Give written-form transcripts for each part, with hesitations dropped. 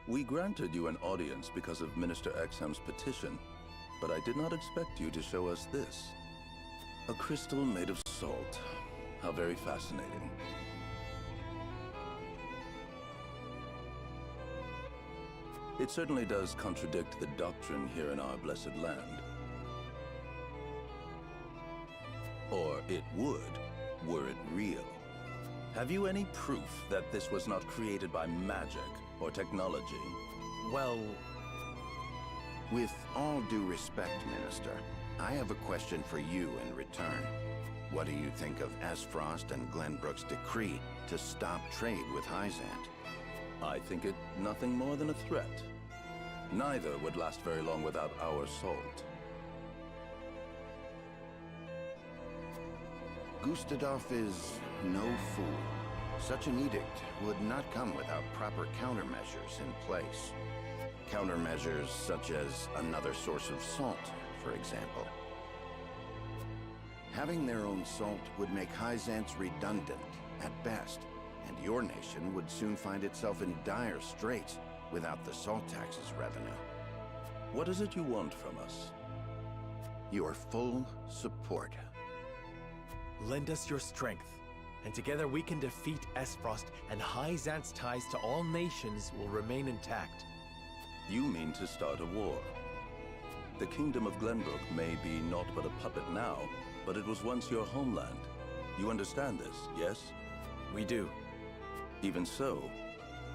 We granted you an audience because of Minister Exham's petition, but I did not expect you to show us this. A crystal made of salt. How very fascinating. It certainly does contradict the doctrine here in our blessed land. Or it would, were it real. Have you any proof that this was not created by magic or technology? Well, with all due respect, Minister, I have a question for you in return. What do you think of Esfrost and Glenbrook's decree to stop trade with Hyzant? I think it nothing more than a threat. Neither would last very long without our salt. Gustadolf is no fool. Such an edict would not come without proper countermeasures in place. Countermeasures such as another source of salt, for example. Having their own salt would make Hyzant's redundant, at best, and your nation would soon find itself in dire straits without the salt tax's revenue. What is it you want from us? Your full support. lend us your strength, and together we can defeat Esfrost, and Hyzant's ties to all nations will remain intact. You mean to start a war? The Kingdom of Glenbrook may be naught but a puppet now, but it was once your homeland. You understand this, yes? We do. Even so,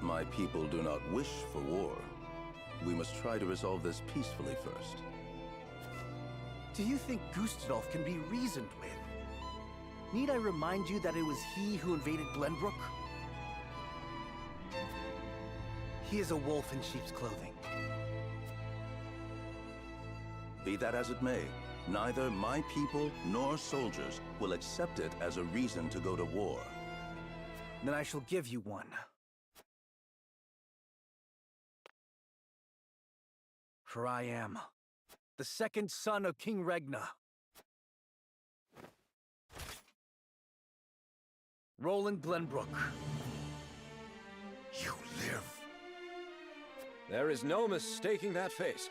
my people do not wish for war. We must try to resolve this peacefully first. Do you think Gustadolf can be reasoned with? Need I remind you that it was he who invaded Glenbrook? He is a wolf in sheep's clothing. Be that as it may, neither my people nor soldiers will accept it as a reason to go to war. Then I shall give you one. For I am the second son of King Regna. Roland Glenbrook. You live. There is no mistaking that face.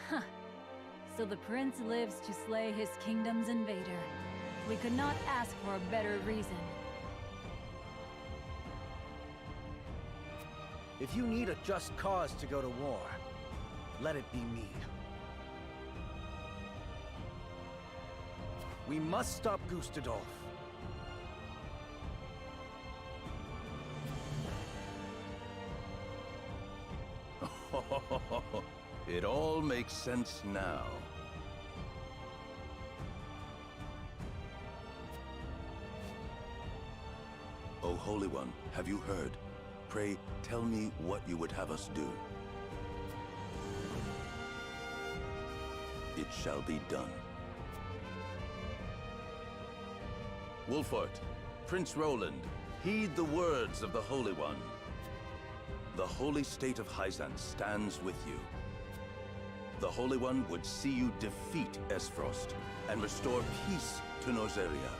Huh. So the prince lives to slay his kingdom's invader. We could not ask for a better reason. If you need a just cause to go to war, let it be me. We must stop Gustadolf. It all makes sense now. O Holy One, have you heard? Pray, tell me what you would have us do. It shall be done. Wolfort, Prince Roland, heed the words of the Holy One. The holy state of Hyzant stands with you. The Holy One would see you defeat Esfrost and restore peace to Nozeria.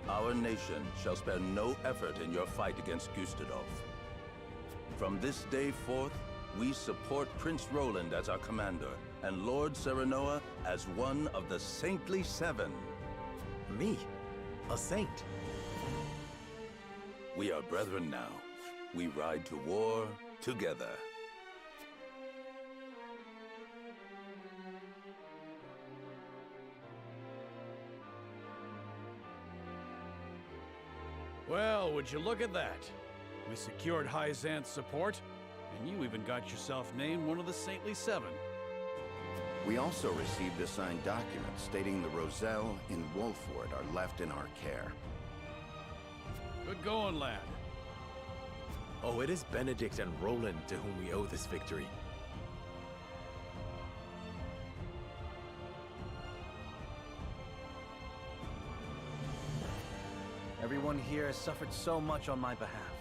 Our nation shall spare no effort in your fight against Gustadolf. From this day forth, we support Prince Roland as our commander, and Lord Serenoa as one of the Saintly Seven. Me? A saint? We are brethren now. We ride to war together. Well, would you look at that? We secured Hyzant's support, and you even got yourself named one of the Saintly Seven. We also received a signed document stating the Roselle in Wolford are left in our care. Good going, lad. Oh, it is Benedict and Roland to whom we owe this victory. Everyone here has suffered so much on my behalf.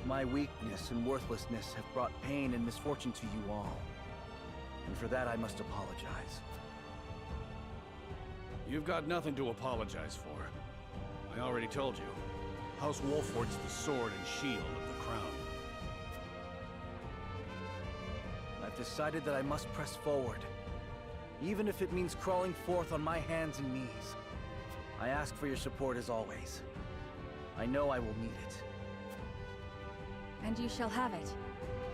My weakness and worthlessness have brought pain and misfortune to you all. And for that I must apologize. You've got nothing to apologize for. I already told you. House Wolfort's the sword and shield of the crown. I've decided that I must press forward, even if it means crawling forth on my hands and knees. I ask for your support as always. I know I will need it. And you shall have it.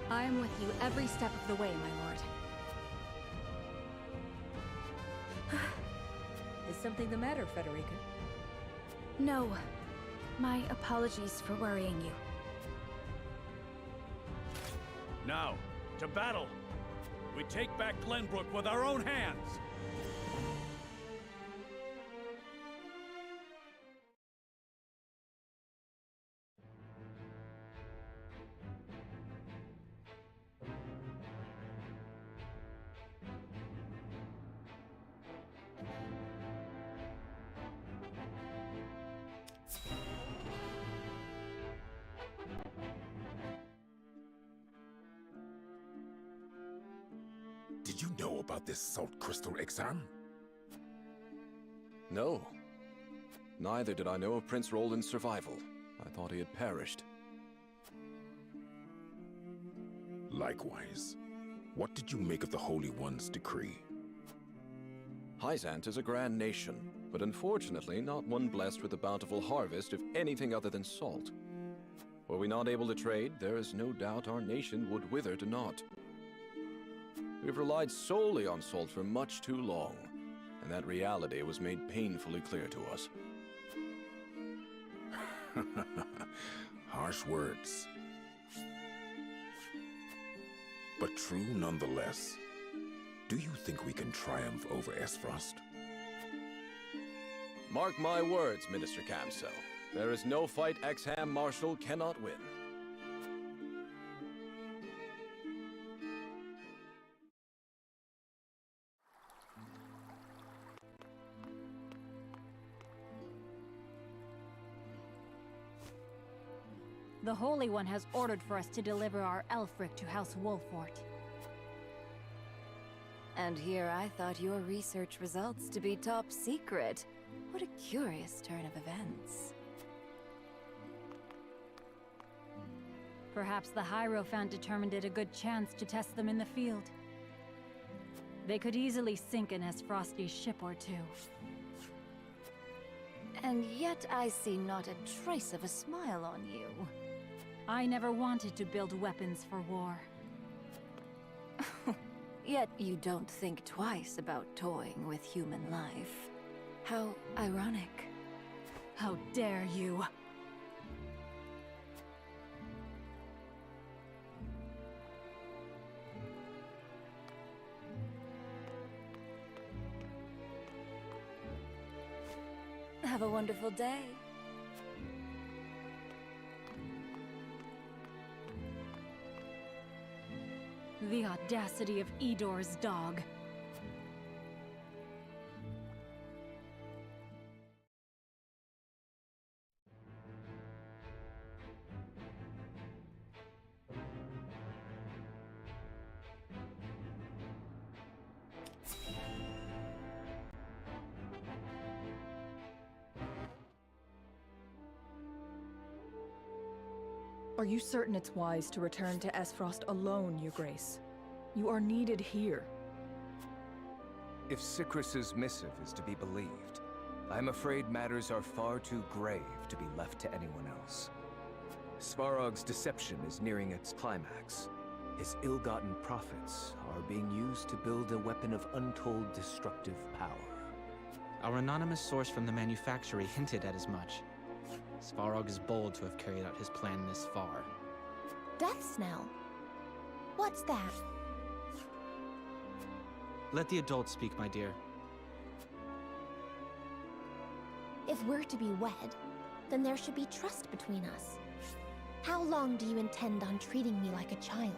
I am with you every step of the way, my lord. Is something the matter, Frederica? No. My apologies for worrying you. Now, to battle! We take back Glenbrook with our own hands! Did you know about this salt crystal exam? No. Neither did I know of Prince Roland's survival. I thought he had perished. Likewise. What did you make of the Holy One's decree? Hyzant is a grand nation, but unfortunately not one blessed with a bountiful harvest of anything other than salt. Were we not able to trade, there is no doubt our nation would wither to naught. We've relied solely on salt for much too long, and that reality was made painfully clear to us. Harsh words. But true nonetheless. Do you think we can triumph over Esfrost? Mark my words, Minister Camso. There is no fight Exham Marshal cannot win. The Holy One has ordered for us to deliver our Elfric to House Wolfort. And here I thought your research results to be top secret. What a curious turn of events. Perhaps the Hierophant determined it a good chance to test them in the field. They could easily sink an Esfrosti's ship or two. And yet I see not a trace of a smile on you. I never wanted to build weapons for war. Yet you don't think twice about toying with human life. How ironic. How dare you! Have a wonderful day. The audacity of Edor's dog. Are you certain it's wise to return to Esfrost alone, Your Grace? You are needed here. If Sikrus's missive is to be believed, I'm afraid matters are far too grave to be left to anyone else. Svarog's deception is nearing its climax. His ill-gotten profits are being used to build a weapon of untold destructive power. Our anonymous source from the manufactory hinted at as much. Svarog is bold to have carried out his plan this far. Death Snell? What's that? Let the adults speak, my dear. If we're to be wed, then there should be trust between us. How long do you intend on treating me like a child?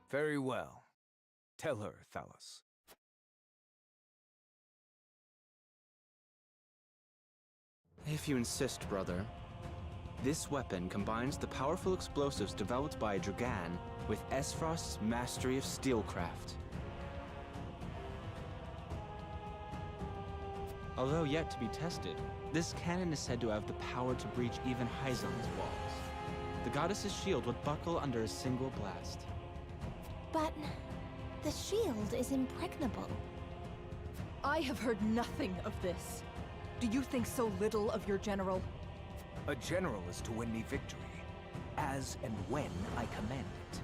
Very well. Tell her, Thalos. If you insist, brother. This weapon combines the powerful explosives developed by Dragan with Esfrost's mastery of steelcraft. Although yet to be tested, this cannon is said to have the power to breach even Hyzon's walls. The goddess's shield would buckle under a single blast. But the shield is impregnable. I have heard nothing of this. Do you think so little of your general? A general is to win me victory, as and when I command it.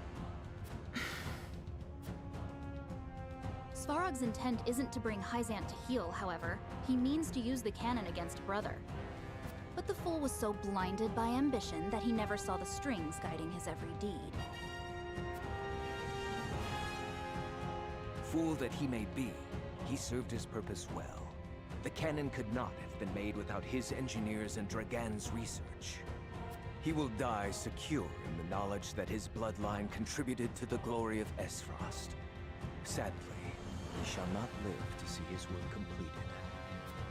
Svarog's intent isn't to bring Hyzant to heel, however. He means to use the cannon against Brother. But the fool was so blinded by ambition that he never saw the strings guiding his every deed. Fool that he may be, he served his purpose well. The cannon could not have been made without his engineers and Dragan's research. He will die secure in the knowledge that his bloodline contributed to the glory of Esfrost. Sadly, he shall not live to see his work completed.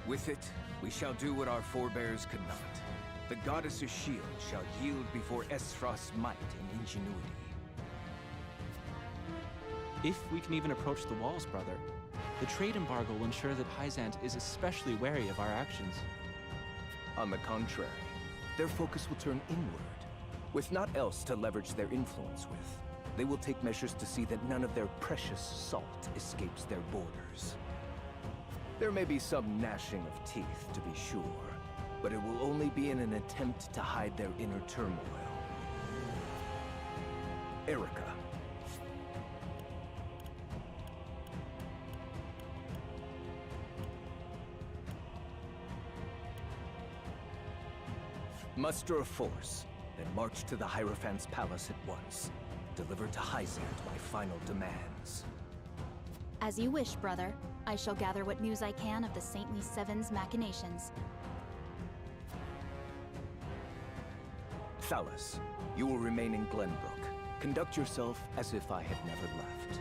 With it, we shall do what our forebears could not. The goddess's shield shall yield before Esfrost's might and ingenuity. If we can even approach the walls, brother, the trade embargo will ensure that Hyzant is especially wary of our actions. On the contrary, their focus will turn inward. With naught else to leverage their influence with, they will take measures to see that none of their precious salt escapes their borders. There may be some gnashing of teeth, to be sure, but it will only be in an attempt to hide their inner turmoil. Erica. Muster a force, then march to the Hierophant's palace at once. Deliver to Hyzant my final demands. As you wish, brother. I shall gather what news I can of the Saintly Seven's machinations. Thalas, you will remain in Glenbrook. Conduct yourself as if I had never left.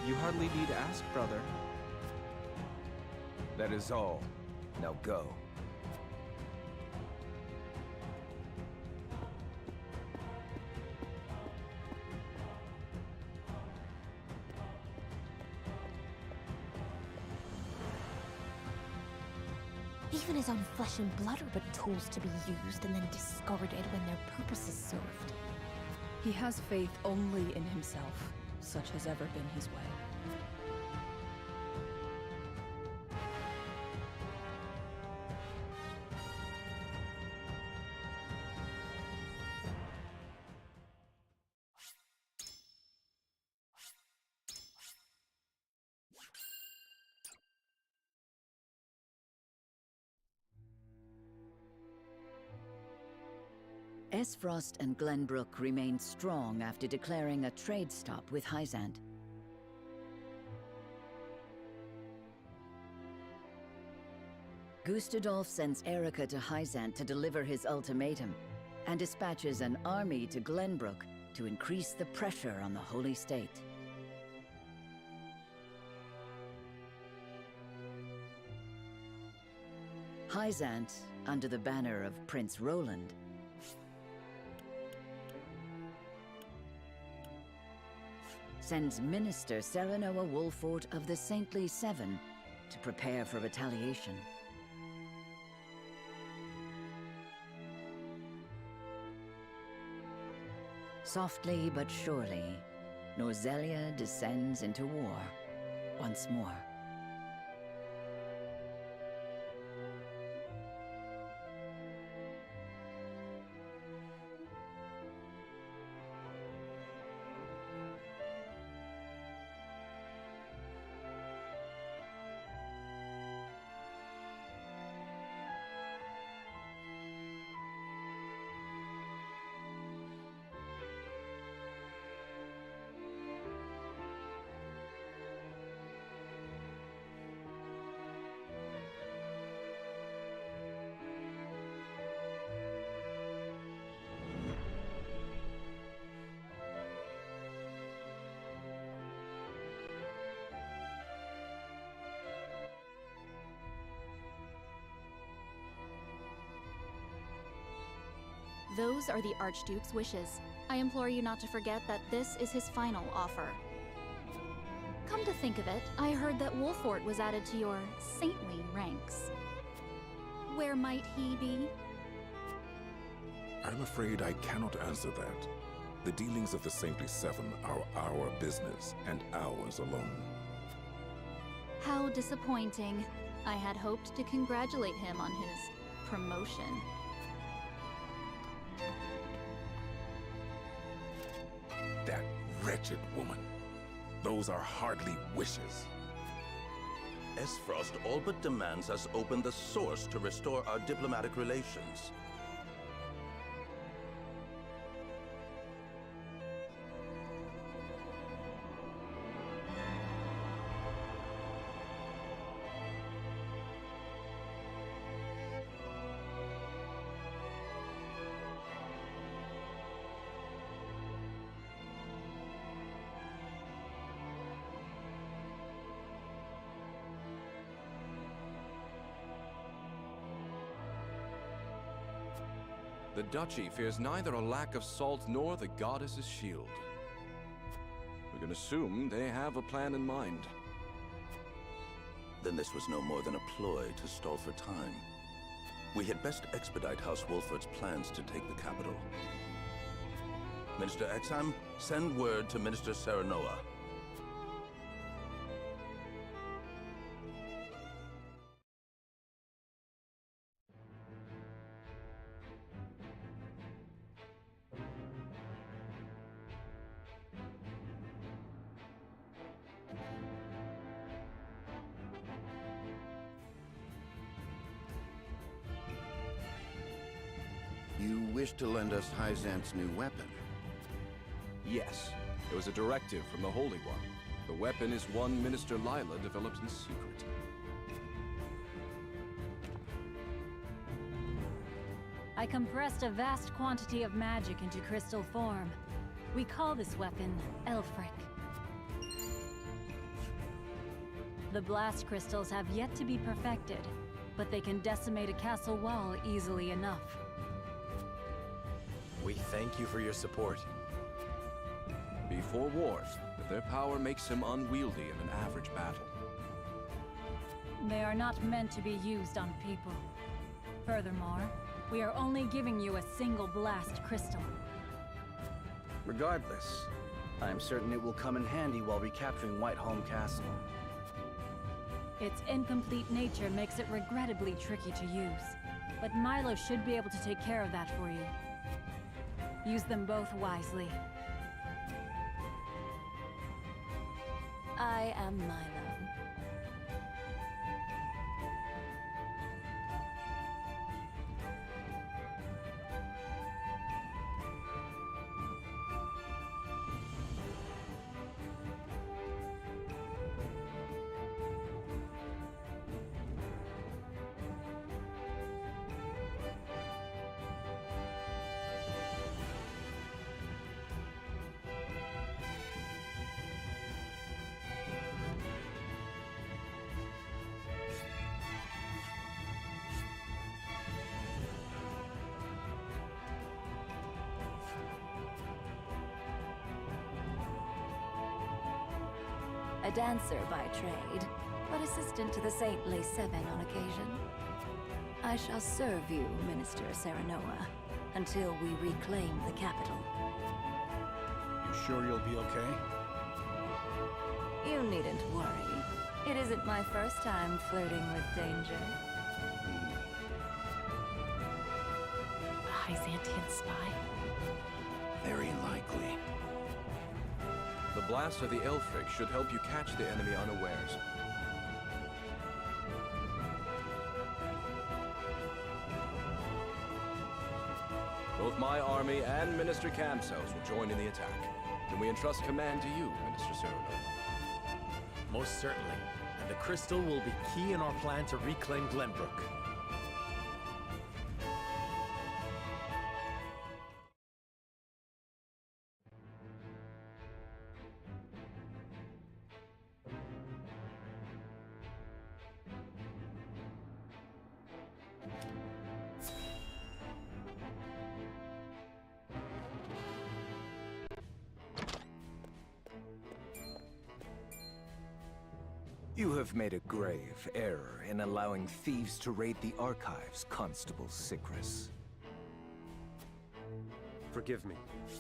You hardly need to ask, brother. That is all. Now go. Even his own flesh and blood are but tools to be used and then discarded when their purpose is served. He has faith only in himself. Such has ever been his way. Esfrost and Glenbrook remained strong after declaring a trade stop with Hyzant. Gustadolf sends Erica to Hyzant to deliver his ultimatum, and dispatches an army to Glenbrook to increase the pressure on the Holy State. Hyzant, under the banner of Prince Roland, sends Minister Serenoa Wolfort of the Saintly Seven to prepare for retaliation. Softly but surely, Norzelia descends into war once more. Those are the Archduke's wishes. I implore you not to forget that this is his final offer. Come to think of it, I heard that Wolfort was added to your saintly ranks. Where might he be? I'm afraid I cannot answer that. The dealings of the Saintly Seven are our business, and ours alone. How disappointing. I had hoped to congratulate him on his promotion. That wretched woman. Those are hardly wishes. Esfrost all but demands us open the source to restore our diplomatic relations. The Duchy fears neither a lack of salt nor the goddess's shield. We can assume they have a plan in mind. Then this was no more than a ploy to stall for time. We had best expedite House Wolfort's plans to take the capital. Minister Exham, send word to Minister Serenoa. You wish to lend us Hyzant's new weapon? Yes, it was a directive from the Holy One. The weapon is one Minister Lila developed in secret. I compressed a vast quantity of magic into crystal form. We call this weapon Elfric. The blast crystals have yet to be perfected, but they can decimate a castle wall easily enough. We thank you for your support. Be forewarned that their power makes him unwieldy in an average battle. They are not meant to be used on people. Furthermore, we are only giving you a single blast crystal. Regardless, I am certain it will come in handy while recapturing Whiteholm Castle. Its incomplete nature makes it regrettably tricky to use, but Milo should be able to take care of that for you. Use them both wisely. I am Milo. A dancer by trade, but assistant to the Saintly Seven on occasion. I shall serve you, Minister Serenoa, until we reclaim the capital. You sure you'll be okay? You needn't worry. It isn't my first time flirting with danger. A Hyzantian spy? Very likely. The blast of the Elfric should help you catch the enemy unawares. Both my army and Minister Kamsel's will join in the attack. Can we entrust command to you, Minister Serenoa? Most certainly. And the crystal will be key in our plan to reclaim Glenbrook. You have made a grave error in allowing thieves to raid the archives, Constable Sikrus. Forgive me.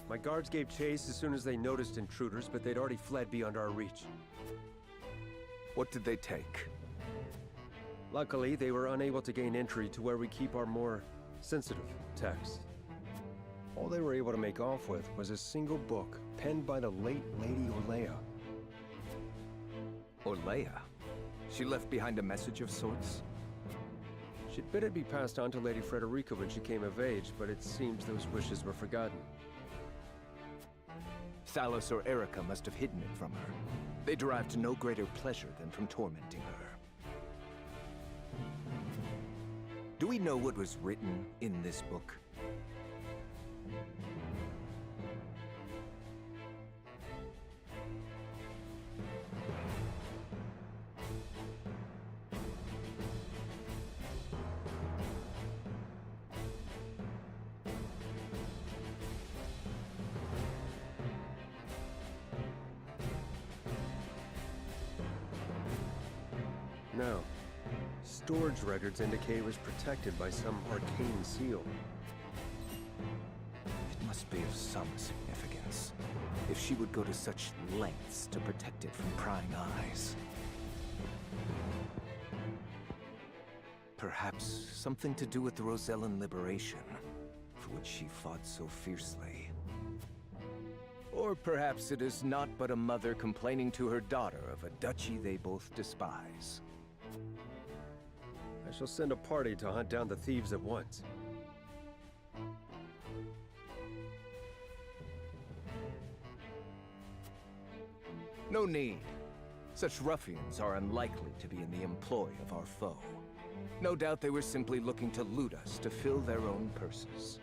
My guards gave chase as soon as they noticed intruders, but they'd already fled beyond our reach. What did they take? Luckily, they were unable to gain entry to where we keep our more sensitive texts. All they were able to make off with was a single book penned by the late Lady Orlea. Orlea? She left behind a message of sorts? She'd bid it be passed on to Lady Frederica when she came of age, but it seems those wishes were forgotten. Thalos or Erica must have hidden it from her. They derived no greater pleasure than from tormenting her. Do we know what was written in this book? No. Storage records indicate it was protected by some arcane seal. It must be of some significance, if she would go to such lengths to protect it from prying eyes. Perhaps something to do with the Rosellan liberation, for which she fought so fiercely. Or perhaps it is not but a mother complaining to her daughter of a duchy they both despise. I shall send a party to hunt down the thieves at once. No need. Such ruffians are unlikely to be in the employ of our foe. No doubt they were simply looking to loot us to fill their own purses.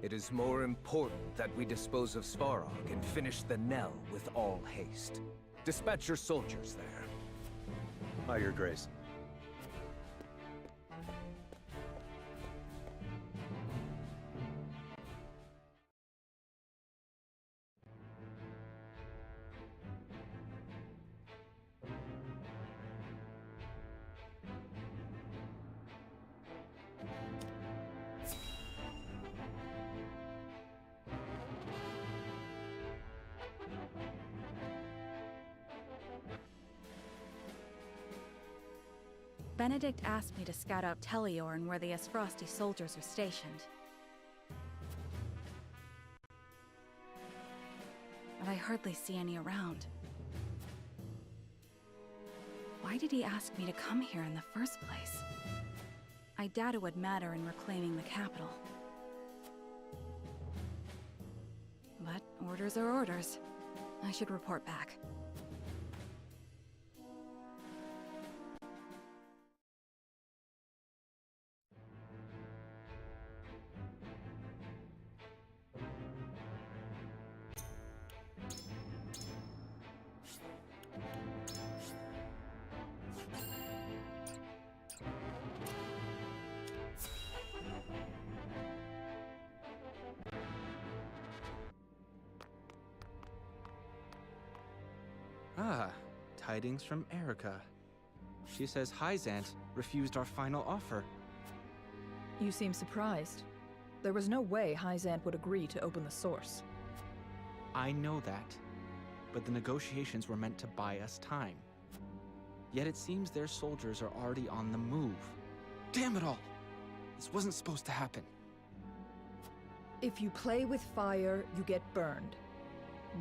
It is more important that we dispose of Svarog and finish the Nell with all haste. Dispatch your soldiers there. Aye, Your Grace. Benedict asked me to scout out Teleorn where the Esfrosti soldiers are stationed. But I hardly see any around. Why did he ask me to come here in the first place? I doubt it would matter in reclaiming the capital. But orders are orders. I should report back. Ah, tidings from Erica. She says Hyzant refused our final offer. You seem surprised. There was no way Hyzant would agree to open the source. I know that, but the negotiations were meant to buy us time. Yet it seems their soldiers are already on the move. Damn it all! This wasn't supposed to happen. If you play with fire, you get burned.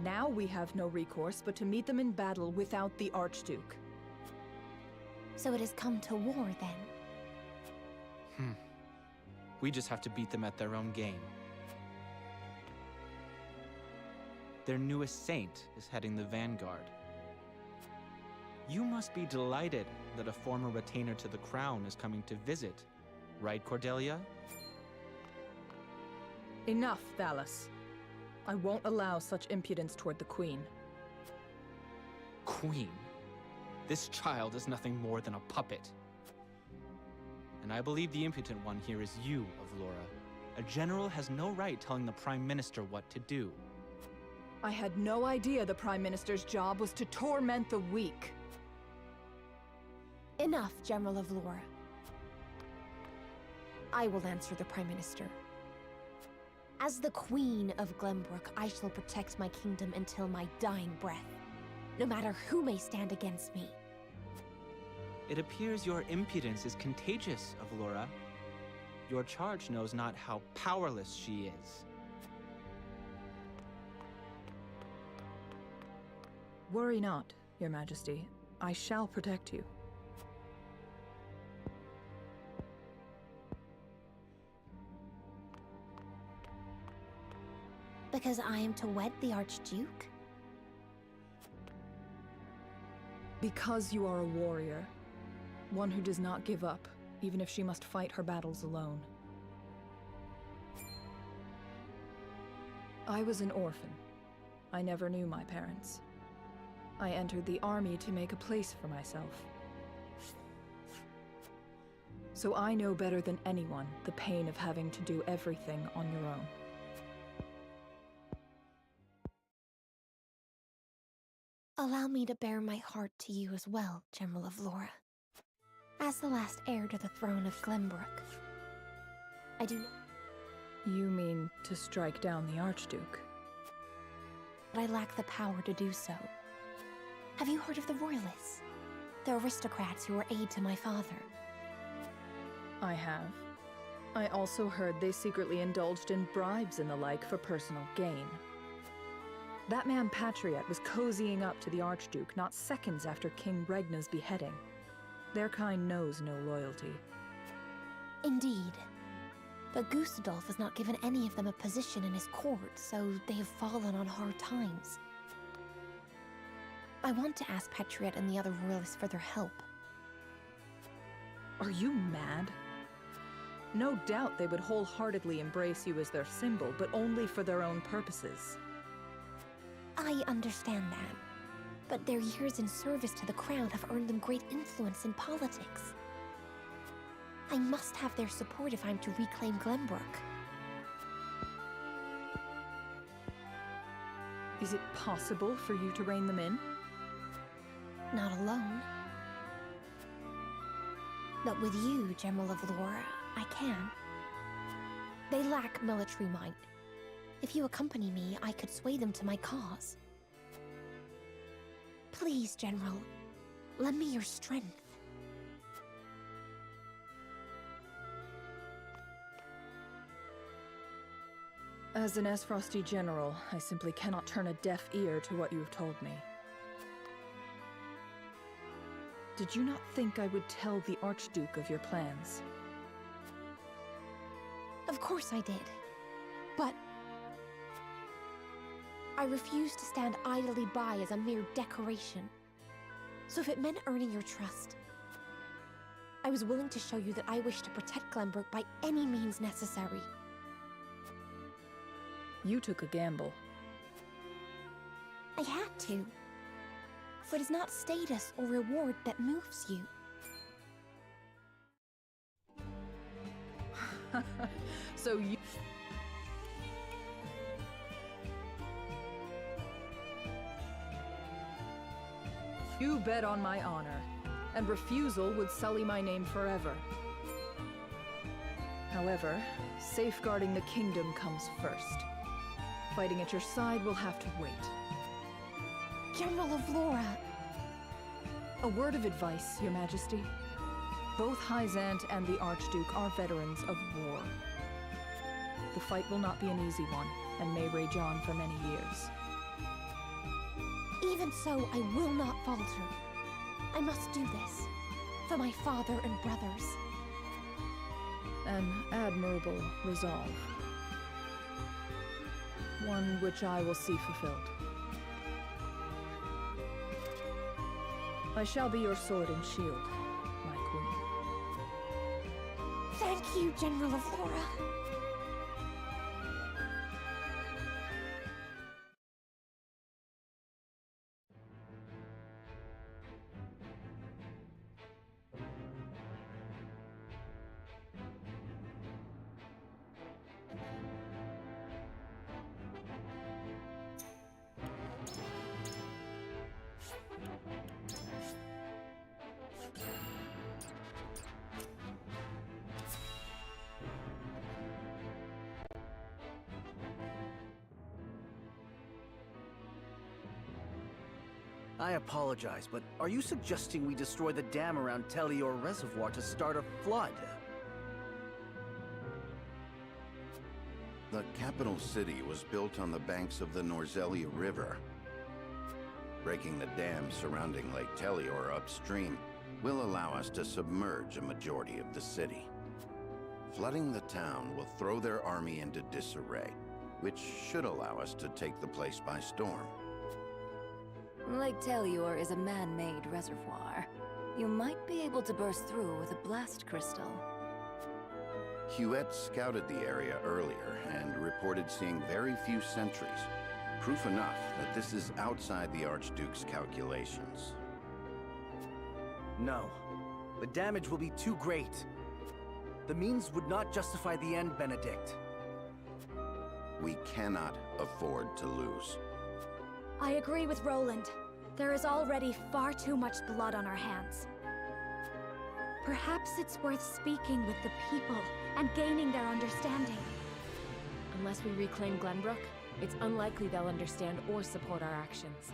Now we have no recourse but to meet them in battle without the Archduke. So it has come to war, then? We just have to beat them at their own game. Their newest saint is heading the vanguard. You must be delighted that a former retainer to the crown is coming to visit, right, Cordelia? Enough, Thalos. I won't allow such impudence toward the Queen. Queen? This child is nothing more than a puppet. And I believe the impotent one here is you, Avlora. A general has no right telling the Prime Minister what to do. I had no idea the Prime Minister's job was to torment the weak. Enough, General of Lora. I will answer the Prime Minister. As the Queen of Glenbrook, I shall protect my kingdom until my dying breath, no matter who may stand against me. It appears your impudence is contagious, Avlora. Your charge knows not how powerless she is. Worry not, Your Majesty. I shall protect you. Because I am to wed the Archduke? Because you are a warrior. One who does not give up, even if she must fight her battles alone. I was an orphan. I never knew my parents. I entered the army to make a place for myself. So I know better than anyone the pain of having to do everything on your own. Allow me to bare my heart to you as well, General of Lora. As the last heir to the throne of Glenbrook, I do not... You mean to strike down the Archduke? But I lack the power to do so. Have you heard of the Royalists? The aristocrats who were aid to my father. I have. I also heard they secretly indulged in bribes and the like for personal gain. That man Patriot was cozying up to the Archduke not seconds after King Regna's beheading. Their kind knows no loyalty. Indeed. But Gustadolf has not given any of them a position in his court, so they have fallen on hard times. I want to ask Patriot and the other royalists for their help. Are you mad? No doubt they would wholeheartedly embrace you as their symbol, but only for their own purposes. I understand that, but their years in service to the crown have earned them great influence in politics. I must have their support if I'm to reclaim Glenbrook. Is it possible for you to rein them in? Not alone. But with you, General of Lora, I can. They lack military might. If you accompany me, I could sway them to my cause. Please, General, lend me your strength. As an Esfrosti general, I simply cannot turn a deaf ear to what you have told me. Did you not think I would tell the Archduke of your plans? Of course I did. But I refuse to stand idly by as a mere decoration. So if it meant earning your trust, I was willing to show you that I wish to protect Glenbrook by any means necessary. You took a gamble. I had to. For it is not status or reward that moves you. So you... You bet on my honor, and refusal would sully my name forever. However, safeguarding the kingdom comes first. Fighting at your side will have to wait. General of Lora! A word of advice, Your Majesty. Both Hyzant and the Archduke are veterans of war. The fight will not be an easy one, and may rage on for many years. Even so, I will not falter. I must do this, for my father and brothers. An admirable resolve. One which I will see fulfilled. I shall be your sword and shield, my queen. Thank you, General of Lora. I apologize, but are you suggesting we destroy the dam around Telior Reservoir to start a flood? The capital city was built on the banks of the Norzelia River. Breaking the dam surrounding Lake Telior upstream will allow us to submerge a majority of the city. Flooding the town will throw their army into disarray, which should allow us to take the place by storm. Lake Telior is a man-made reservoir. You might be able to burst through with a blast crystal. Huette scouted the area earlier and reported seeing very few sentries. Proof enough that this is outside the Archduke's calculations. No. The damage will be too great. The means would not justify the end, Benedict. We cannot afford to lose. I agree with Roland. There is already far too much blood on our hands. Perhaps it's worth speaking with the people and gaining their understanding. Unless we reclaim Glenbrook, it's unlikely they'll understand or support our actions.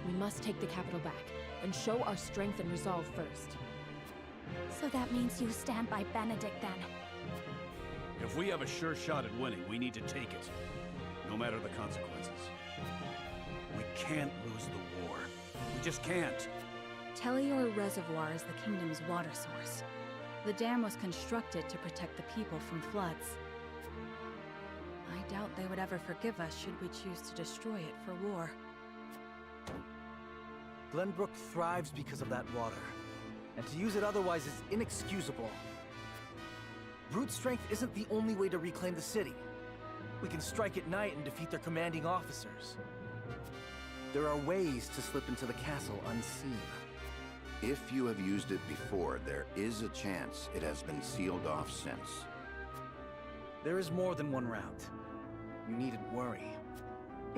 We must take the capital back, and show our strength and resolve first. So that means you stand by Benedict, then? If we have a sure shot at winning, we need to take it. No matter the consequences. We can't lose the war. We just can't. Telior Reservoir is the kingdom's water source. The dam was constructed to protect the people from floods. I doubt they would ever forgive us should we choose to destroy it for war. Glenbrook thrives because of that water, and to use it otherwise is inexcusable. Brute strength isn't the only way to reclaim the city. We can strike at night and defeat their commanding officers. There are ways to slip into the castle unseen. If you have used it before, there is a chance it has been sealed off since. There is more than one route. You needn't worry.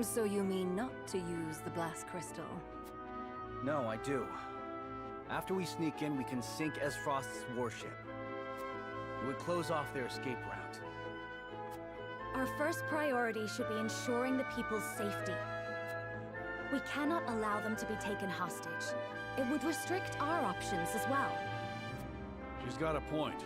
So you mean not to use the blast crystal? No, I do. After we sneak in, we can sink Esfrost's warship. It would close off their escape route. Our first priority should be ensuring the people's safety. We cannot allow them to be taken hostage. It would restrict our options as well. She's got a point.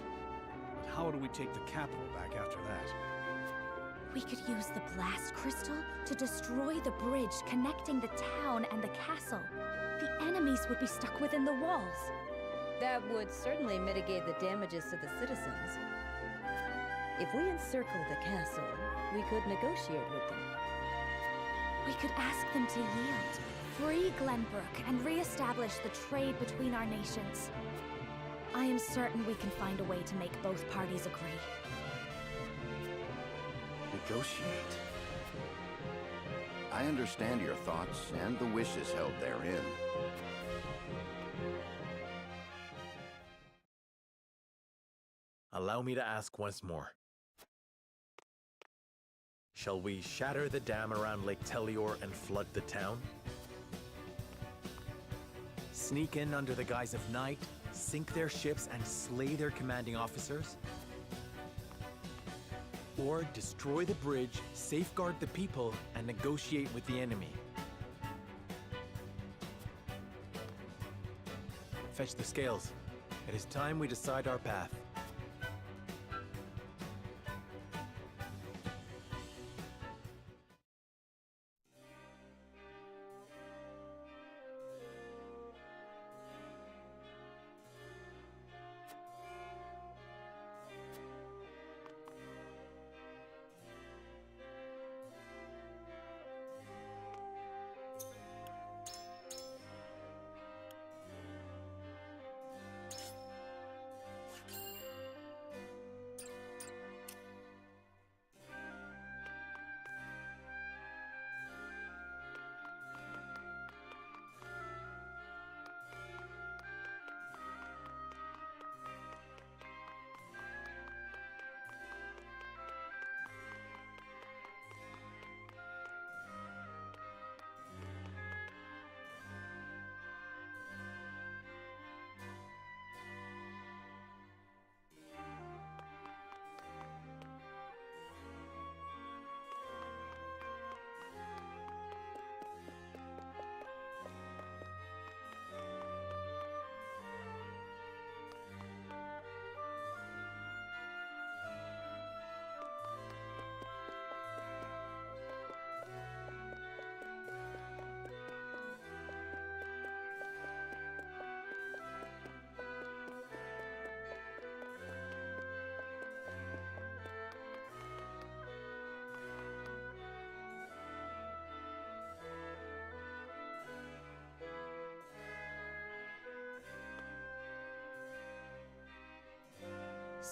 But how do we take the capital back after that? We could use the blast crystal to destroy the bridge connecting the town and the castle. The enemies would be stuck within the walls. That would certainly mitigate the damages to the citizens. If we encircle the castle, we could negotiate with them. We could ask them to yield, free Glenbrook, and re-establish the trade between our nations. I am certain we can find a way to make both parties agree. Negotiate? I understand your thoughts and the wishes held therein. Allow me to ask once more. Shall we shatter the dam around Lake Telior and flood the town? Sneak in under the guise of night, sink their ships, and slay their commanding officers? Or destroy the bridge, safeguard the people, and negotiate with the enemy? Fetch the scales. It is time we decide our path.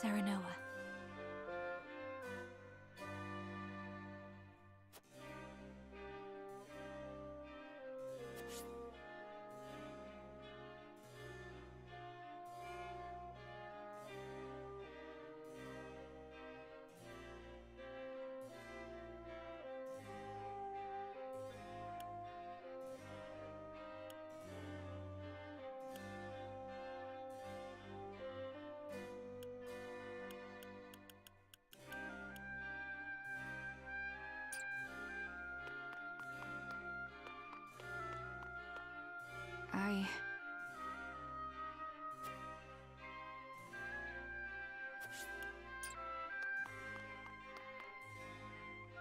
Serenoa.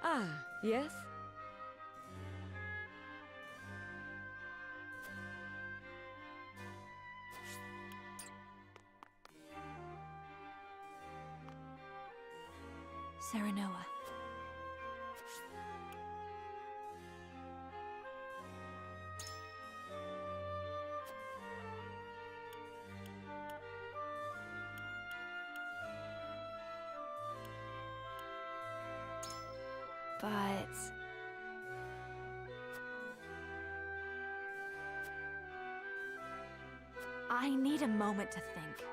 Ah, yes? Serenoa. But... I need a moment to think.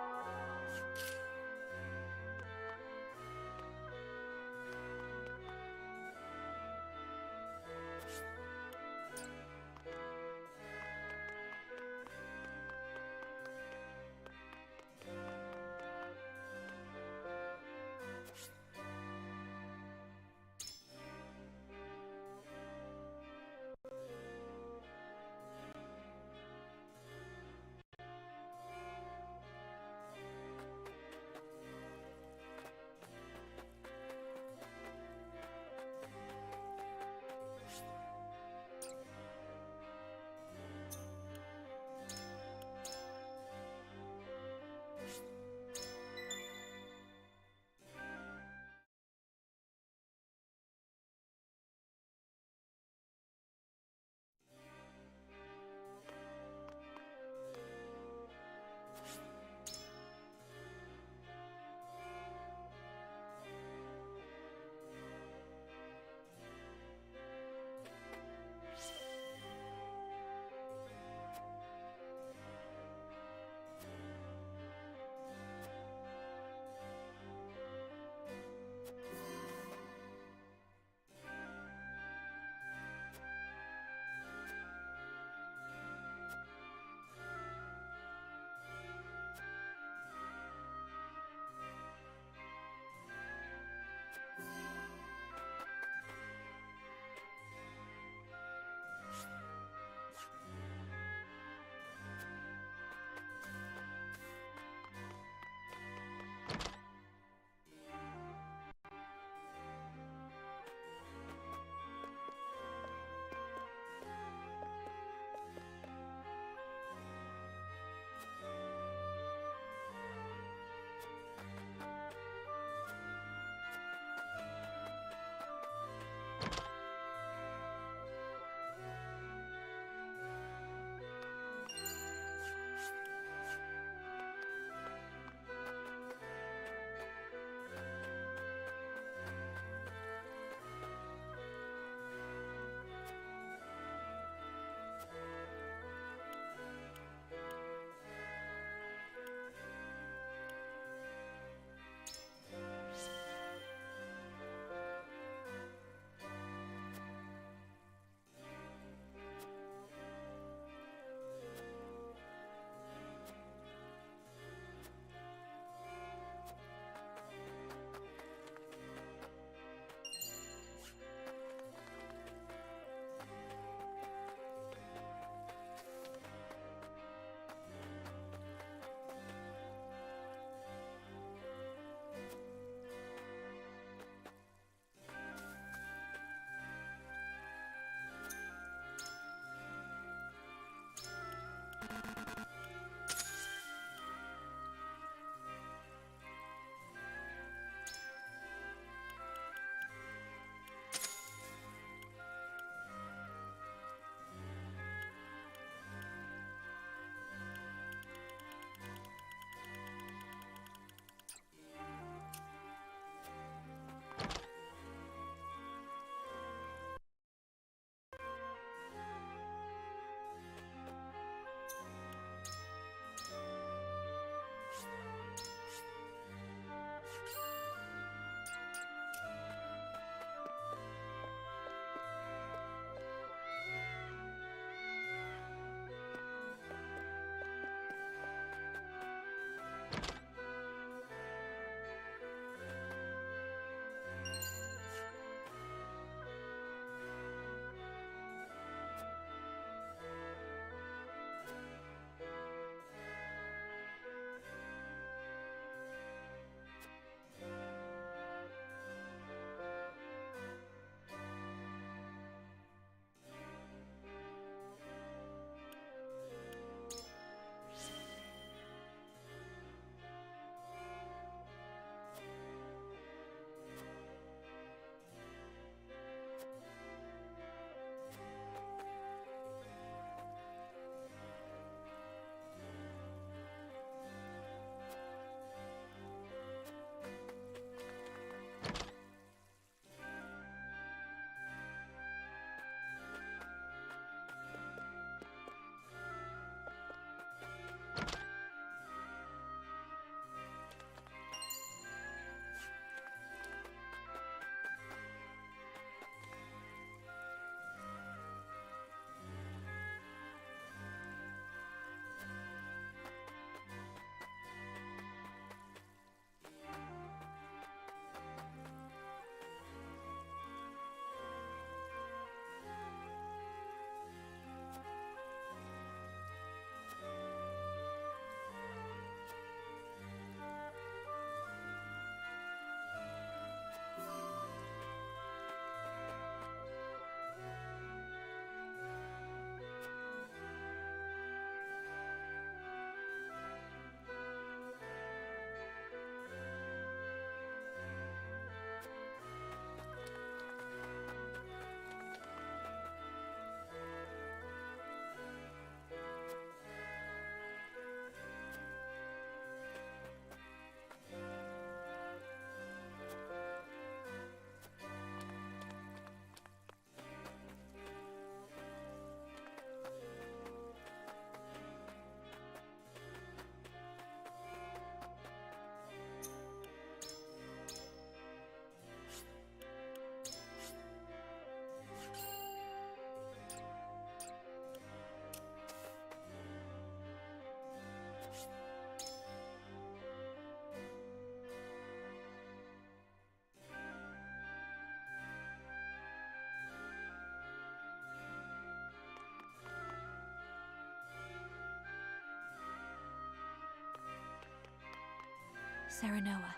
Serenoa.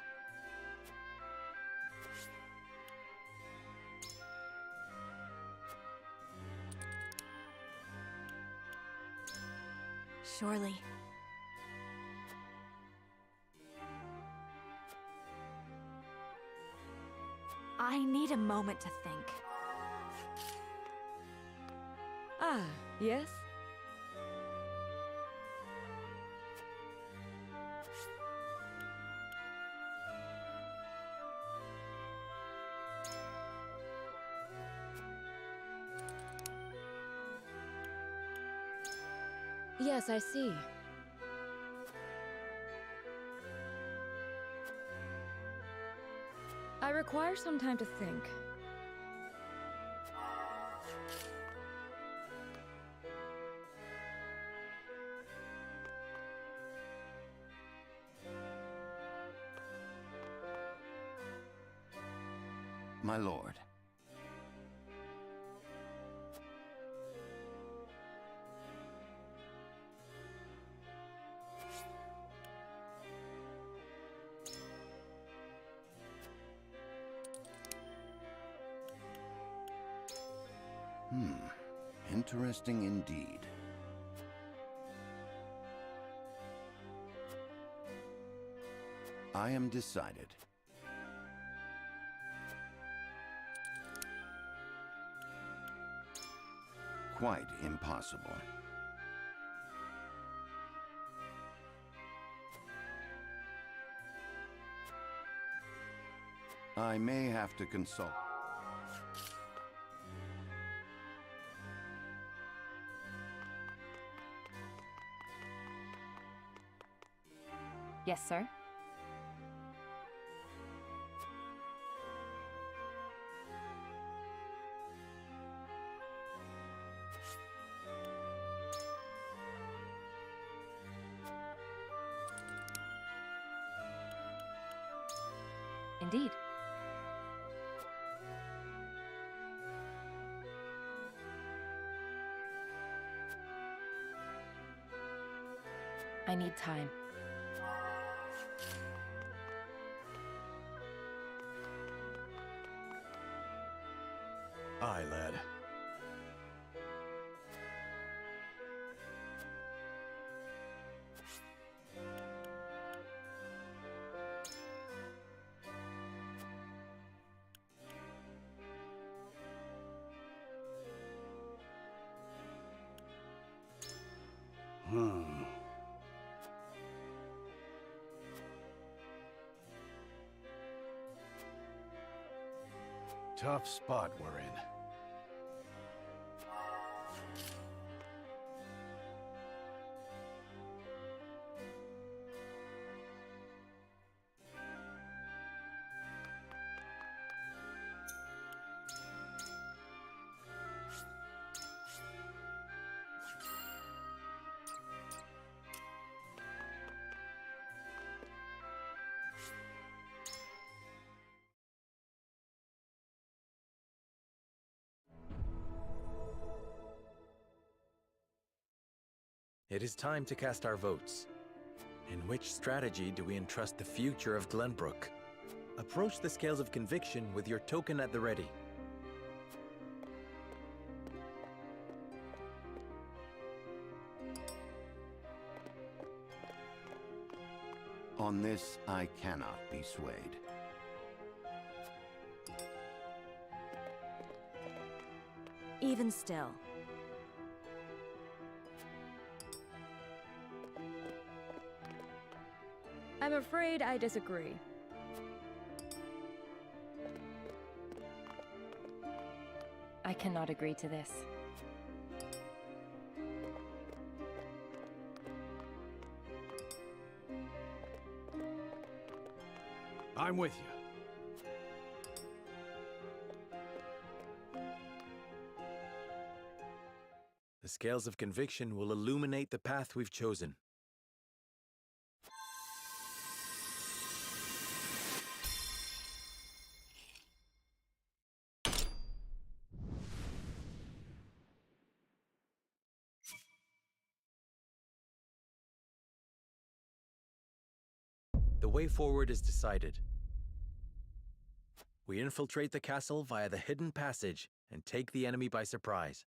Surely. I need a moment to think. Ah, yes? Yes, I see. I require some time to think. My lord. Interesting indeed. I am decided. Quite impossible. I may have to consult. Yes, sir. Indeed. I need time. Aye, lad. Tough spot we're in. It is time to cast our votes. In which strategy do we entrust the future of Glenbrook? Approach the scales of conviction with your token at the ready. On this, I cannot be swayed. Even still. I'm afraid I disagree. I cannot agree to this. I'm with you. The scales of conviction will illuminate the path we've chosen. The way forward is decided. We infiltrate the castle via the hidden passage and take the enemy by surprise.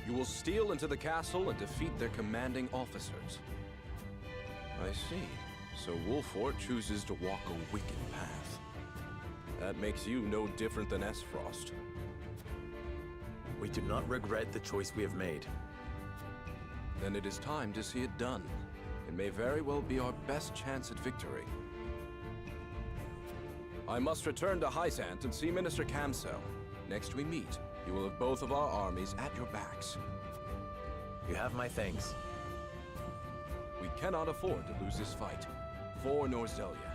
You will steal into the castle and defeat their commanding officers. I see. So Wolfort chooses to walk a wicked path. That makes you no different than Esfrost. We do not regret the choice we have made. Then it is time to see it done. It may very well be our best chance at victory. I must return to Hyzant and see Minister Kamsel. Next we meet, you will have both of our armies at your backs. You have my thanks. We cannot afford to lose this fight. For Norzelia.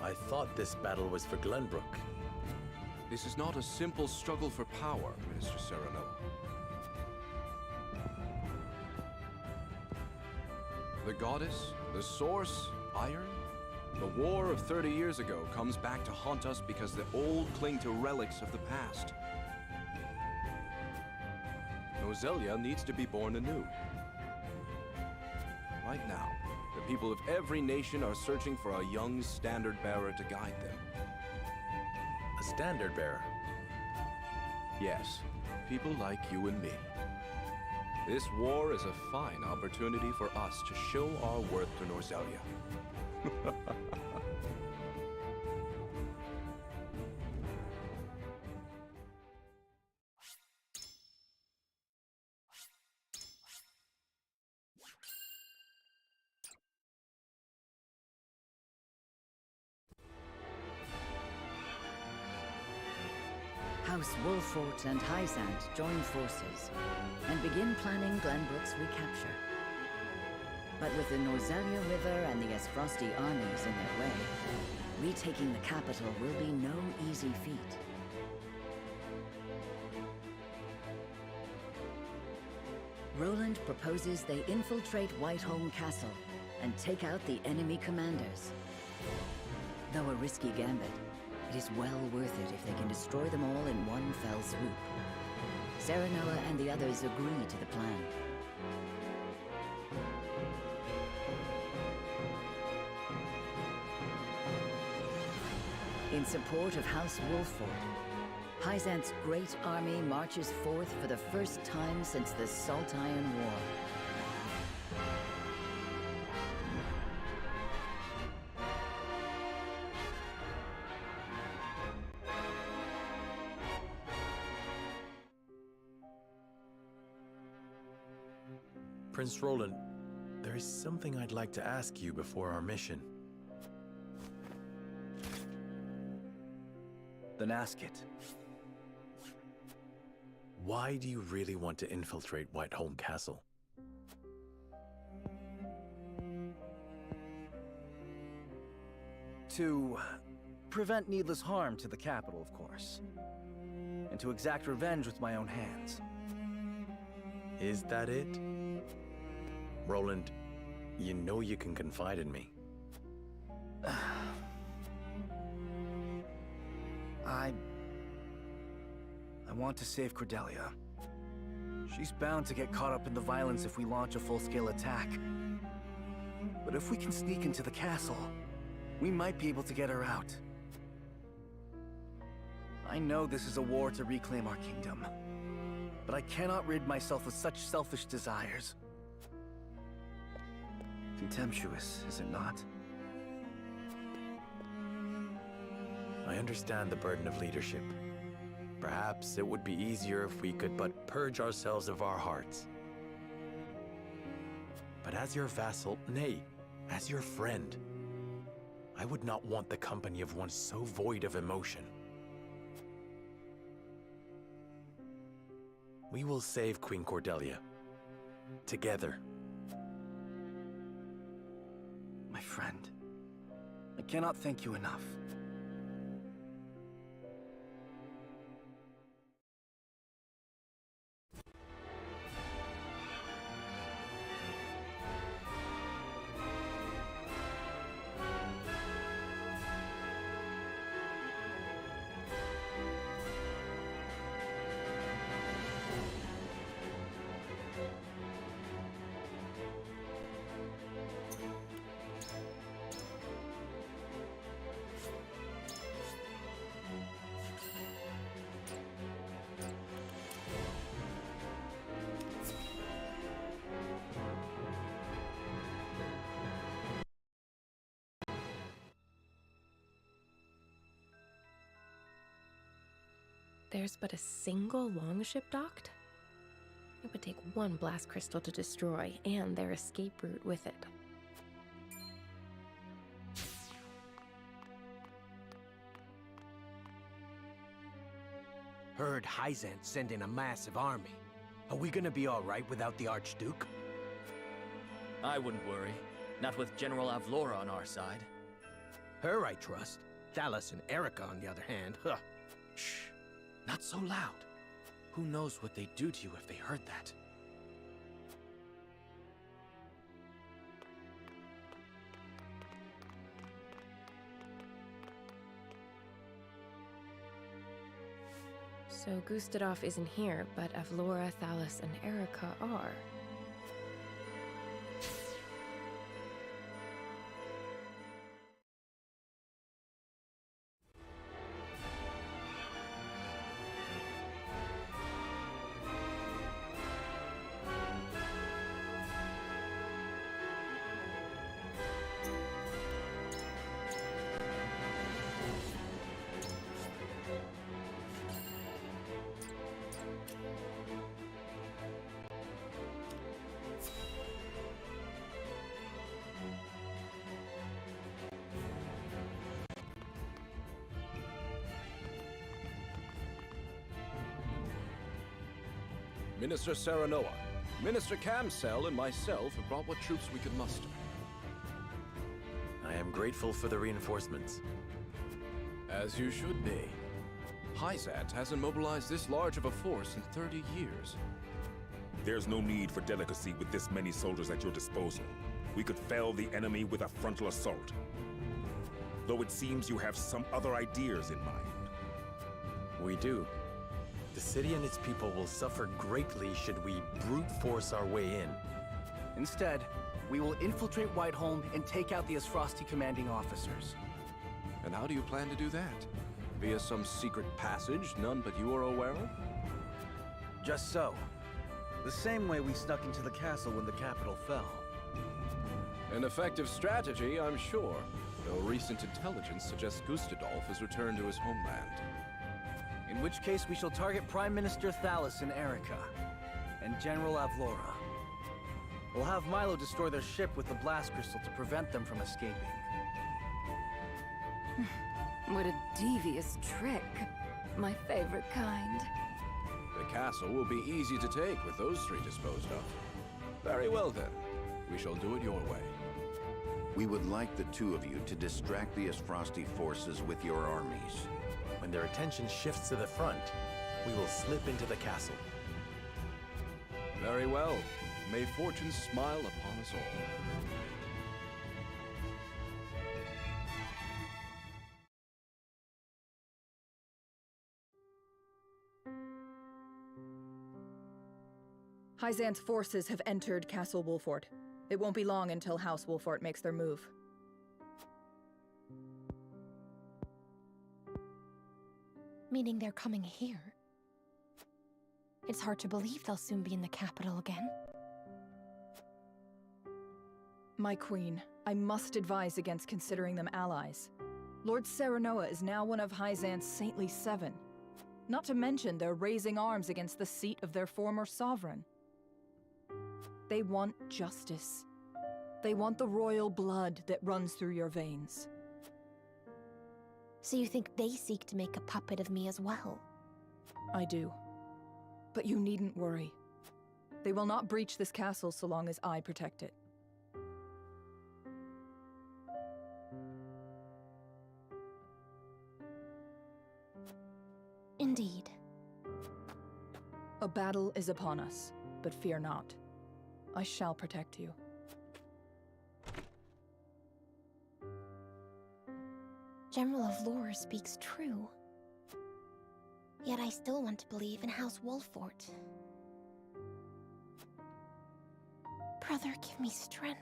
I thought this battle was for Glenbrook. This is not a simple struggle for power, Minister Serenoa. The goddess, the source, iron? The war of 30 years ago comes back to haunt us because the old cling to relics of the past. Norzelia needs to be born anew. Right now, the people of every nation are searching for a young standard-bearer to guide them. A standard-bearer? Yes, people like you and me. This war is a fine opportunity for us to show our worth to Norzelia. House Wolfort and Hyzant join forces and begin planning Glenbrook's recapture. But with the Norzelia River and the Esfrosti armies in their way, retaking the capital will be no easy feat. Roland proposes they infiltrate Whiteholm Castle and take out the enemy commanders. Though a risky gambit, it is well worth it if they can destroy them all in one fell swoop. Serenoa and the others agree to the plan. In support of House Wolfort, Hyzant's great army marches forth for the first time since the Saltire War. Prince Roland, there is something I'd like to ask you before our mission. Then ask it. Why do you really want to infiltrate Whiteholm Castle? To prevent needless harm to the capital, of course. And to exact revenge with my own hands. Is that it? Roland, you know you can confide in me. I want to save Cordelia. She's bound to get caught up in the violence if we launch a full-scale attack. But if we can sneak into the castle, we might be able to get her out. I know this is a war to reclaim our kingdom, but I cannot rid myself of such selfish desires. Contemptuous, is it not? I understand the burden of leadership. Perhaps it would be easier if we could but purge ourselves of our hearts. But as your vassal, nay, as your friend, I would not want the company of one so void of emotion. We will save Queen Cordelia. Together. My friend, I cannot thank you enough. There's but a single longship docked? It would take one blast crystal to destroy, and their escape route with it. Heard Hyzant sent in a massive army. Are we gonna be alright without the Archduke? I wouldn't worry. Not with General Avlora on our side. Her I trust. Thalos and Erica, on the other hand, huh. Shh. Not so loud. Who knows what they'd do to you if they heard that? So Gustadov isn't here, but Avlora, Thalos, and Erica are. Minister Serenoa, Minister Camsell, and myself have brought what troops we could muster. I am grateful for the reinforcements. As you should be. Hyzant hasn't mobilized this large of a force in 30 years. There's no need for delicacy with this many soldiers at your disposal. We could fell the enemy with a frontal assault. Though it seems you have some other ideas in mind. We do. The city and its people will suffer greatly should we brute force our way in. Instead, we will infiltrate Whiteholm and take out the Asfrosti commanding officers. And how do you plan to do that? Via some secret passage none but you are aware of? Just so. The same way we snuck into the castle when the capital fell. An effective strategy, I'm sure, though recent intelligence suggests Gustadolf has returned to his homeland. In which case we shall target Prime Minister Thalos and Erica, and General Avlora. We'll have Milo destroy their ship with the blast crystal to prevent them from escaping. What a devious trick. My favorite kind. The castle will be easy to take with those three disposed of. Very well then. We shall do it your way. We would like the two of you to distract the Asfrosti forces with your armies. When their attention shifts to the front, we will slip into the castle. Very well. May fortune smile upon us all. Hyzant's forces have entered Castle Wolfort. It won't be long until House Wolfort makes their move. Meaning they're coming here. It's hard to believe they'll soon be in the capital again. My queen, I must advise against considering them allies. Lord Serenoa is now one of Hyzant's Saintly Seven. Not to mention they're raising arms against the seat of their former sovereign. They want justice. They want the royal blood that runs through your veins. So you think they seek to make a puppet of me as well? I do. But you needn't worry. They will not breach this castle so long as I protect it. Indeed. A battle is upon us, but fear not. I shall protect you. General Avlora speaks true. Yet I still want to believe in House Wolfort. Brother, give me strength.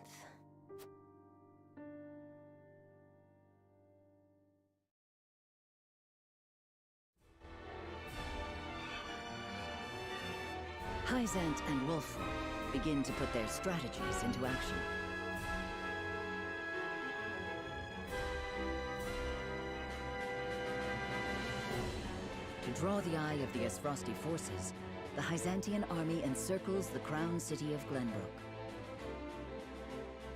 Hyzant and Wolfort begin to put their strategies into action. To draw the eye of the Esfrosti forces, the Hyzantian army encircles the crown city of Glenbrook.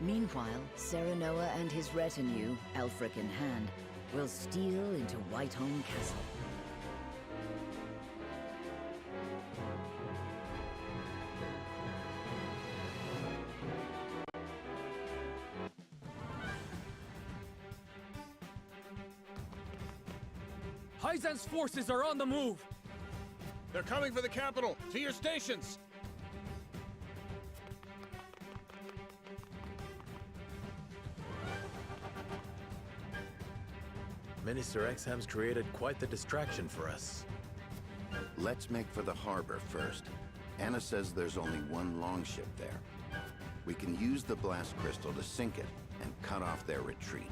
Meanwhile, Serenoa and his retinue, Elfric in hand, will steal into Whiteholm Castle. Hyzan's forces are on the move! They're coming for the capital! To your stations! Minister Exham's created quite the distraction for us. Let's make for the harbor first. Anna says there's only one longship there. We can use the blast crystal to sink it and cut off their retreat.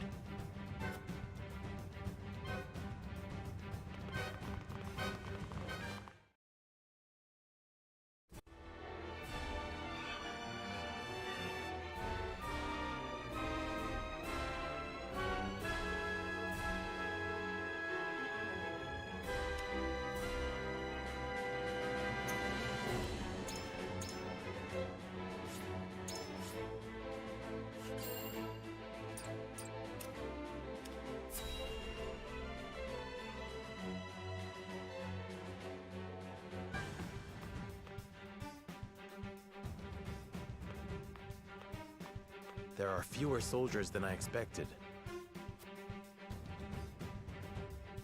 There are fewer soldiers than I expected.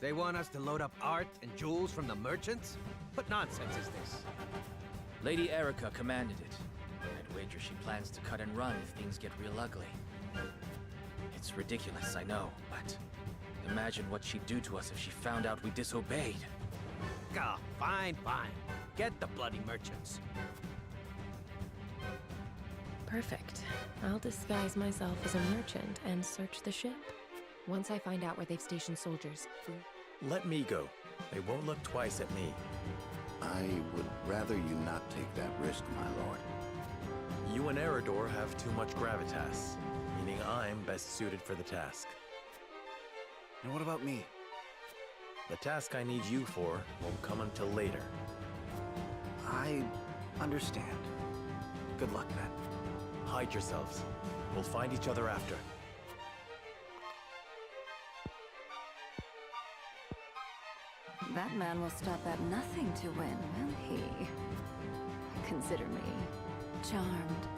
They want us to load up art and jewels from the merchants? What nonsense is this? Lady Erica commanded it. I'd wager she plans to cut and run if things get real ugly. It's ridiculous, I know, but imagine what she'd do to us if she found out we disobeyed. Oh, fine. Get the bloody merchants. Perfect. I'll disguise myself as a merchant and search the ship. Once I find out where they've stationed soldiers. Let me go. They won't look twice at me. I would rather you not take that risk, my lord. You and Eridor have too much gravitas, meaning I'm best suited for the task. And what about me? The task I need you for won't come until later. I understand. Good luck, then. Hide yourselves. We'll find each other after. That man will stop at nothing to win, will he? Consider me charmed.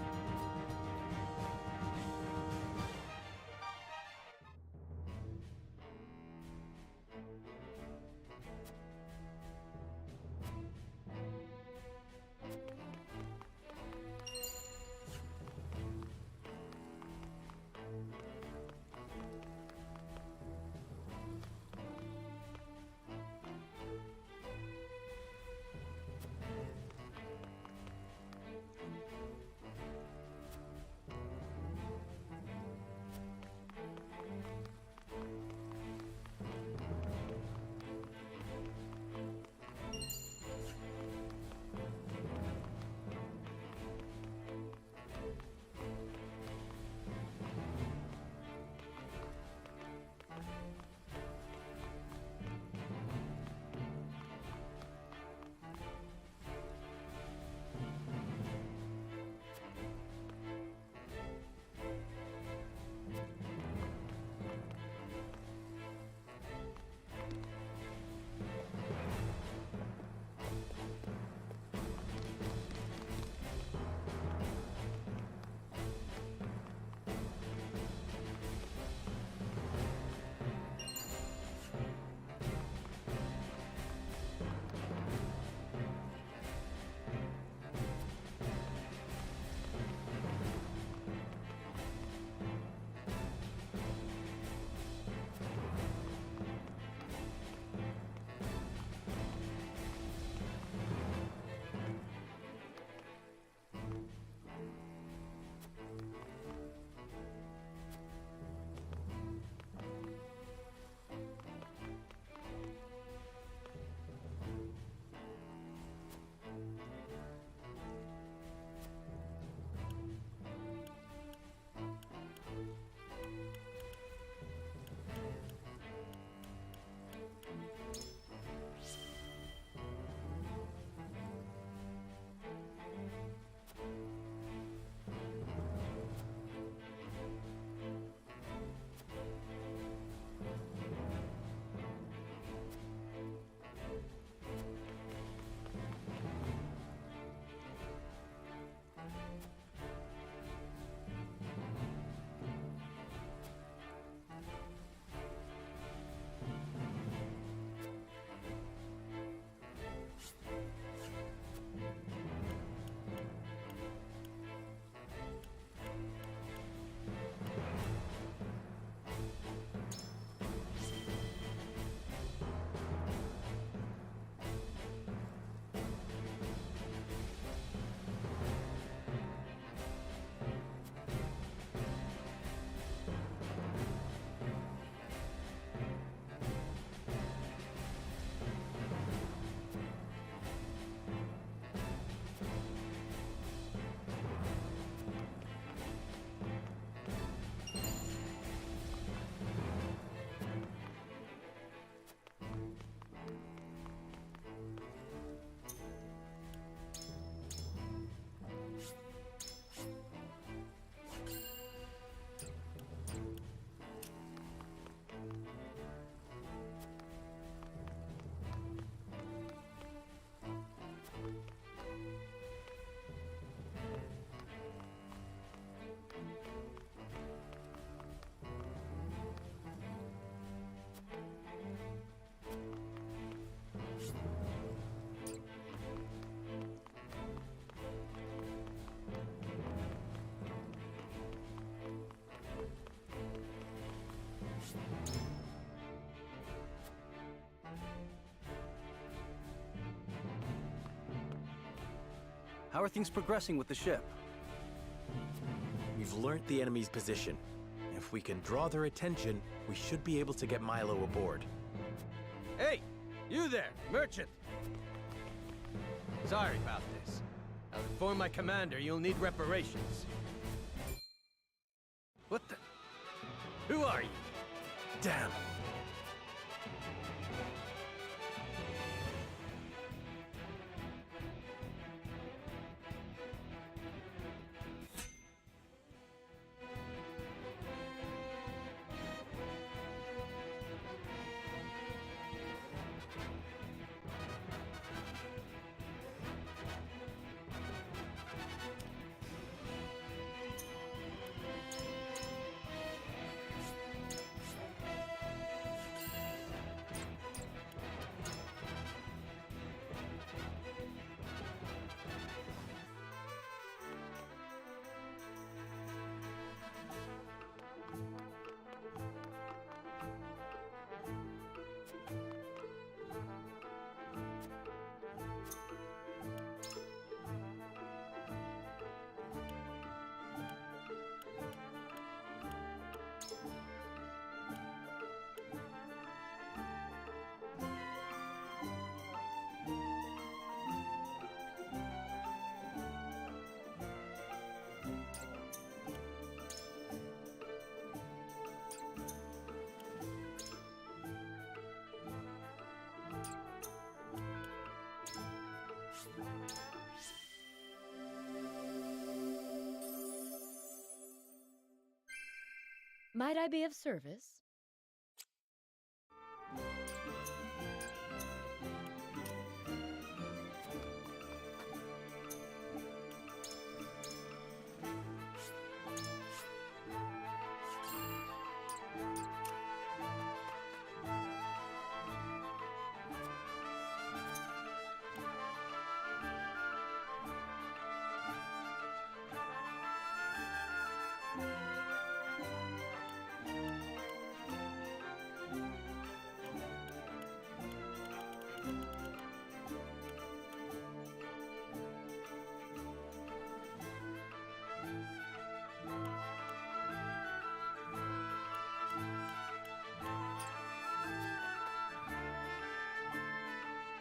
How are things progressing with the ship? We've learnt the enemy's position. If we can draw their attention, we should be able to get Milo aboard. Hey! You there, merchant! Sorry about this. I'll inform my commander you'll need reparations. What the? Who are you? Damn! Might I be of service?